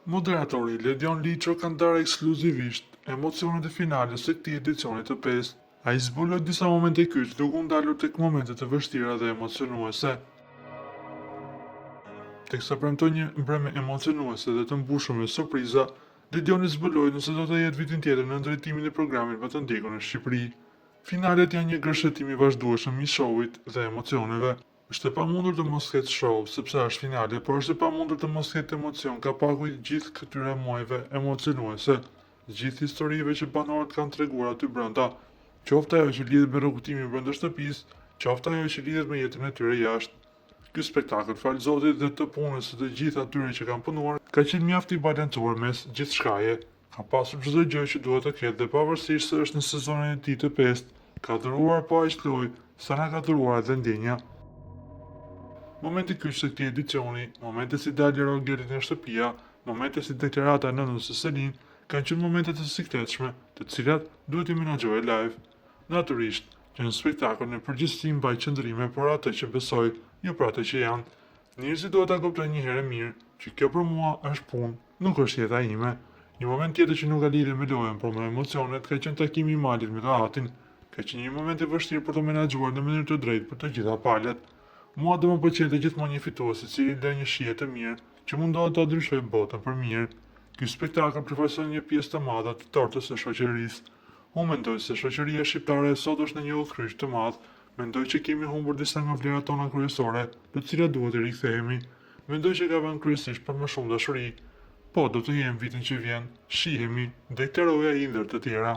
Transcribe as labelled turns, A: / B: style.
A: Moderatori Ledion Liço ka ndarë ekskluzivisht emocionet e finales së këtij edicioni të 5. Ai zbuloi disa momente kyç duke u ndalur tek momentet e vështira dhe emocionuese. Teksa premtoi një mbrëmje emocionuese dhe të mbushur me surpriza, Ledioni zbuloi nëse do të jetë vitin tjetër në drejtimin e programit më të ndjekur në Shqipëri. Finalet janë një gërshetim i vazhdueshëm i showit dhe emocioneve. Është e pamundur të mos ketë show, sepse është finale, por është e pamundur të mos ketë emocion ka pagu i gjithë këtyre muajve emocionuese, gjithë historive që banorët kanë treguar aty brenda, qoftë ajo që lidhet me rrugtimin brenda shtëpisë, qoftë ajo që lidhet me jetën e tyre jashtë. Ky spektakël, fal Zotit dhe të punës së të gjithë atyre që kanë punuar, ka qenë mjaft i balancuar mes gjithçkaje. Ka pasur çdo gjë që duhet të ketë dhe pavarësisht se është në sezonin e tij të 5, ka dhuruar pa aq lojë sa na ka dhuruar edhe ndjenja. Momenti kyç të këtij edicioni, momente si dalja e Rogerit në shtëpia, momente si deklarata e nënës së Selin, kanë qenë momente të sikletshme, të cilat duhet i menaxhoje live. Natyrisht, që në spektakël në përgjithësi mbaj qëndrime për atë që besoj, jo për atë që janë. Njerëzit duhet ta kuptojnë një herë mirë që kjo për mua është punë, nuk është jeta ime. Një moment tjetër që nuk ka lidhje me lojën, por me emocionet, ka qenë takimi i Malit me Rahatin. Ka qenë një moment i vështirë për të menaxhuar në mënyrë të drejtë për të gjitha palët. Mua do më pëlqente gjithmonë një fitues i cili lë një shije të mirë, që mundohet ta ndryshojë botën për mirë. Ky spektakël përfaqëson një pjesë të madhe të tortës së shoqërisë. Unë mendoj se shoqëria shqiptare sot është në një udhkryq të madh. Mendoj që kemi humbur disa nga vlerat tona kryesore, të cilat duhet të rikthehemi. Mendoj që ka vënë kryesisht për më shumë dashuri. Po, do të jem vitin që vjen, shihemi, deklaroi ai ndër të tjera.